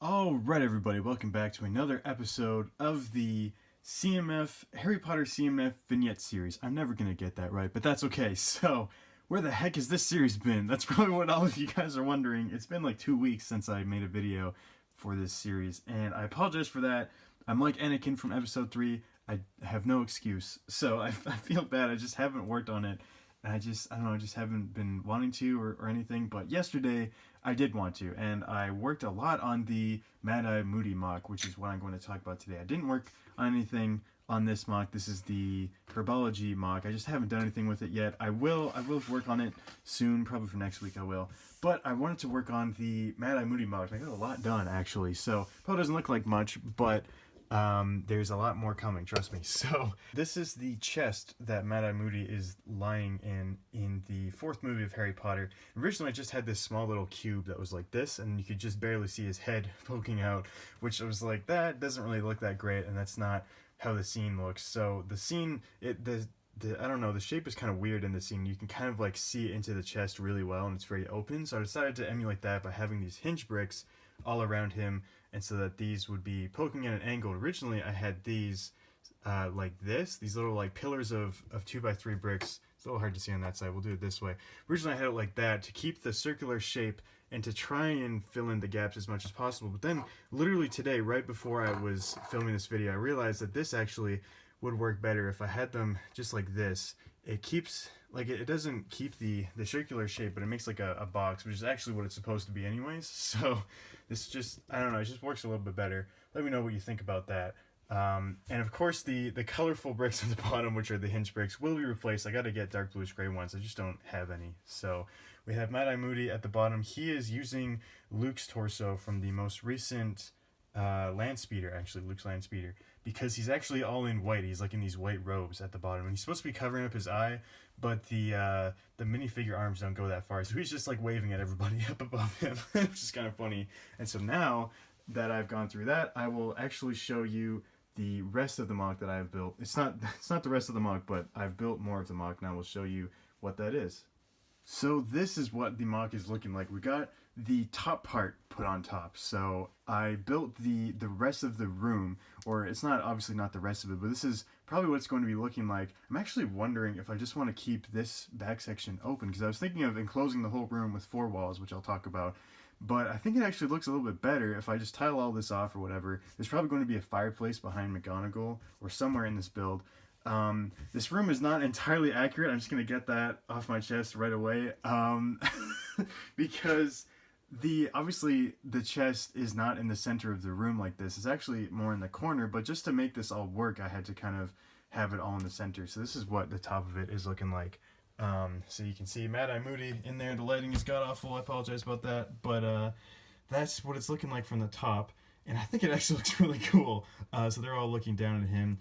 Alright everybody, welcome back to another episode of the Harry Potter CMF Vignette series. I'm never gonna get that right, but that's okay. So, where the heck has this series been? That's probably what all of you guys are wondering. It's been like 2 weeks since I made a video for this series, and I apologize for that. I'm like Anakin from episode 3, I have no excuse. So I feel bad, I just haven't worked on it. I don't know, I just haven't been wanting to or anything, but yesterday I did want to, and I worked a lot on the Madeye Moody mock, which is what I'm going to talk about today. I didn't work on anything on this mock. This is the Herbology mock. I just haven't done anything with it yet. I will work on it soon, probably for next week I will. But I wanted to work on the Madeye Moody mock. I got a lot done, actually, so probably doesn't look like much, but there's a lot more coming, trust me. So this is the chest that Madeye Moody is lying in the fourth movie of Harry Potter. Originally I just had this small little cube that was like this, and you could just barely see his head poking out, which I was like, that doesn't really look that great, and that's not how the scene looks. So the scene, I don't know, the shape is kind of weird in the scene. You can kind of like see into the chest really well, and it's very open. So I decided to emulate that by having these hinge bricks all around him, and so that these would be poking at an angle. Originally I had these like this, these little like pillars of 2x3 bricks. It's a little hard to see on that side, we'll do it this way. Originally I had it like that to keep the circular shape and to try and fill in the gaps as much as possible. But then literally today, right before I was filming this video, I realized that this actually would work better if I had them just like this. It keeps, like, it doesn't keep the circular shape, but it makes like a box, which is actually what it's supposed to be anyways. So this just, I don't know, it just works a little bit better. Let me know what you think about that. And of course the colorful bricks at the bottom, which are the hinge bricks, will be replaced. I gotta get dark bluish gray ones, I just don't have any. So we have Madeye Moody at the bottom. He is using Luke's torso from the most recent land speeder, actually, Luke's land speeder, because he's actually all in white. He's like in these white robes at the bottom, and he's supposed to be covering up his eye, but the minifigure arms don't go that far, so he's just like waving at everybody up above him, which is kind of funny. And so now that I've gone through that, I will actually show you the rest of the mock that I've built. It's not the rest of the mock, but I've built more of the mock, and I will show you what that is. So this is what the mock is looking like. We got the top part put on top. So I built the rest of the room, or it's not, obviously not the rest of it, but this is probably what it's going to be looking like. I'm actually wondering if I just want to keep this back section open, because I was thinking of enclosing the whole room with 4 walls, which I'll talk about. But I think it actually looks a little bit better if I just tile all this off or whatever. There's probably going to be a fireplace behind McGonagall or somewhere in this build. This room is not entirely accurate. I'm just going to get that off my chest right away. Because obviously the chest is not in the center of the room like this. It's actually more in the corner, but just to make this all work, I had to kind of have it all in the center. So this is what the top of it is looking like. So you can see Madeye Moody in there. The lighting is god-awful, I apologize about that, but that's what it's looking like from the top. And I think it actually looks really cool. So they're all looking down at him.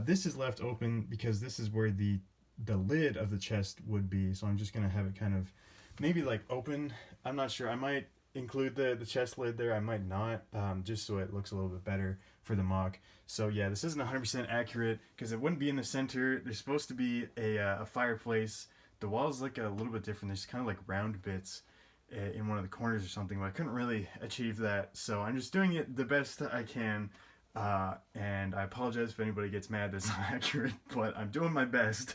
This is left open because this is where the lid of the chest would be. So I'm just going to have it kind of maybe like open. I'm not sure. I might include the chest lid there. I might not, just so it looks a little bit better for the mock. So yeah, this isn't 100% accurate because it wouldn't be in the center. There's supposed to be a fireplace. The wall's like a little bit different. There's kind of like round bits in one of the corners or something, but I couldn't really achieve that, so I'm just doing it the best I can, and I apologize if anybody gets mad that's not accurate, but I'm doing my best.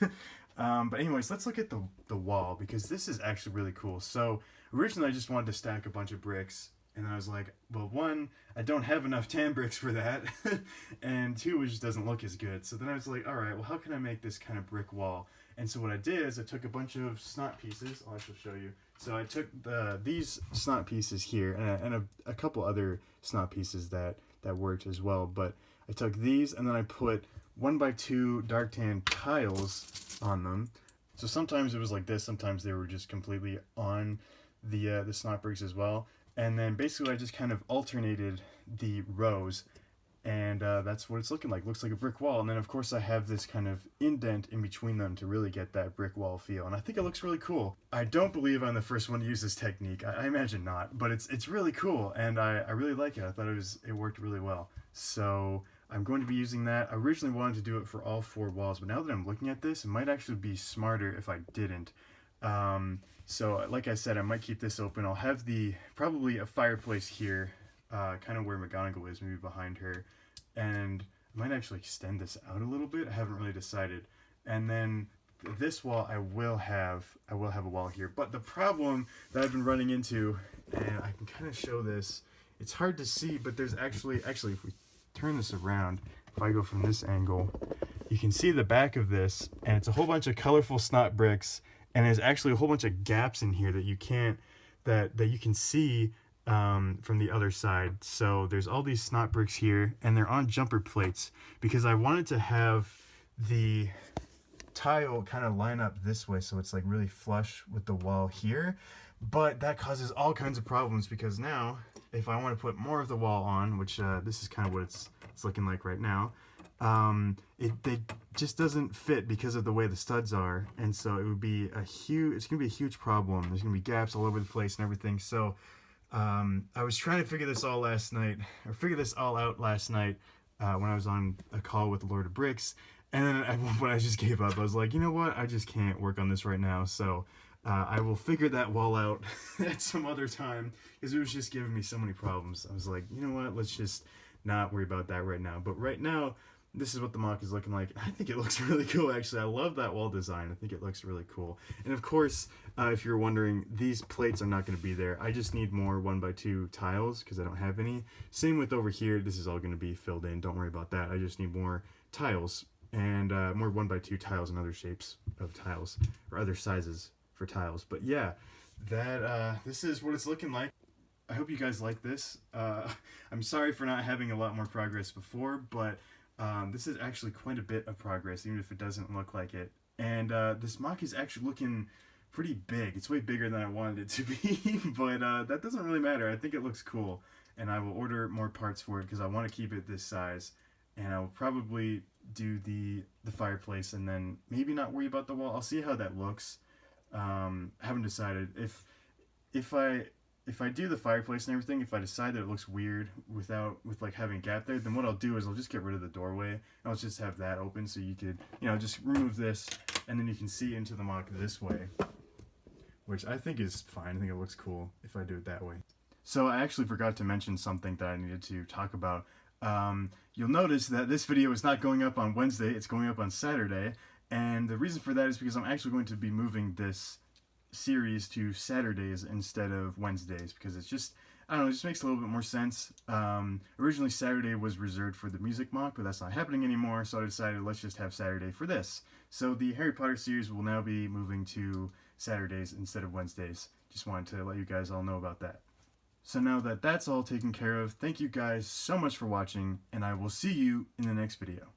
But anyways, let's look at the wall, because this is actually really cool. So originally I just wanted to stack a bunch of bricks, and then I was like, well, 1, I don't have enough tan bricks for that, and 2, it just doesn't look as good. So then I was like, alright, well, how can I make this kind of brick wall? And so what I did is I took a bunch of snot pieces. I'll actually show you. So I took these snot pieces here and a couple other snot pieces that worked as well. But I took these and then I put 1x2 dark tan tiles on them. So sometimes it was like this. Sometimes they were just completely on the snot bricks as well. And then basically I just kind of alternated the rows. And that's what it's looking like. Looks like a brick wall. And then of course I have this kind of indent in between them to really get that brick wall feel. And I think it looks really cool. I don't believe I'm the first one to use this technique. I imagine not, but it's really cool, and I really like it. I thought it worked really well. So I'm going to be using that. I originally wanted to do it for all 4 walls, but now that I'm looking at this, it might actually be smarter if I didn't. So like I said, I might keep this open. I'll have probably a fireplace here kind of where McGonagall is, maybe behind her. And I might actually extend this out a little bit. I haven't really decided. And then this wall, I will have a wall here. But the problem that I've been running into, and I can kind of show this, it's hard to see, but there's actually if we turn this around, if I go from this angle, you can see the back of this, and it's a whole bunch of colorful snot bricks, and there's actually a whole bunch of gaps in here that you can't, that you can see from the other side. So there's all these snot bricks here, and they're on jumper plates because I wanted to have the tile kind of line up this way so it's like really flush with the wall here, but that causes all kinds of problems because now if I want to put more of the wall on, which this is kind of what it's looking like right now, they just doesn't fit because of the way the studs are, and so it would be it's gonna be a huge problem. There's gonna be gaps all over the place and everything. So I was trying to figure this all out last night when I was on a call with the Lord of Bricks, and then at one point I just gave up. I was like, you know what, I just can't work on this right now, so I will figure that wall out at some other time because it was just giving me so many problems. I was like, you know what, let's just not worry about that right now. But right now, this is what the mock is looking like. I think it looks really cool, actually. I love that wall design. I think it looks really cool. And of course, if you're wondering, these plates are not going to be there. I just need more 1x2 tiles because I don't have any. Same with over here. This is all going to be filled in. Don't worry about that. I just need more tiles and more 1x2 tiles and other shapes of tiles or other sizes for tiles. But yeah, this is what it's looking like. I hope you guys like this. I'm sorry for not having a lot more progress before, but this is actually quite a bit of progress, even if it doesn't look like it. And this mock is actually looking pretty big. It's way bigger than I wanted it to be, but that doesn't really matter. I think it looks cool, and I will order more parts for it because I want to keep it this size. And I will probably do the fireplace and then maybe not worry about the wall. I'll see how that looks. Haven't decided. If I do the fireplace and everything, if I decide that it looks weird with like having a gap there, then what I'll do is I'll just get rid of the doorway and I'll just have that open so you could, just remove this and then you can see into the mock this way, which I think is fine. I think it looks cool if I do it that way. So I actually forgot to mention something that I needed to talk about. You'll notice that this video is not going up on Wednesday, it's going up on Saturday, and the reason for that is because I'm actually going to be moving this series to Saturdays instead of Wednesdays because it's just, I don't know, it just makes a little bit more sense. Originally Saturday was reserved for the music mock, but that's not happening anymore, so I decided let's just have Saturday for this. So the Harry Potter series will now be moving to Saturdays instead of Wednesdays. Just wanted to let you guys all know about that. So now that that's all taken care of, thank you guys so much for watching, and I will see you in the next video.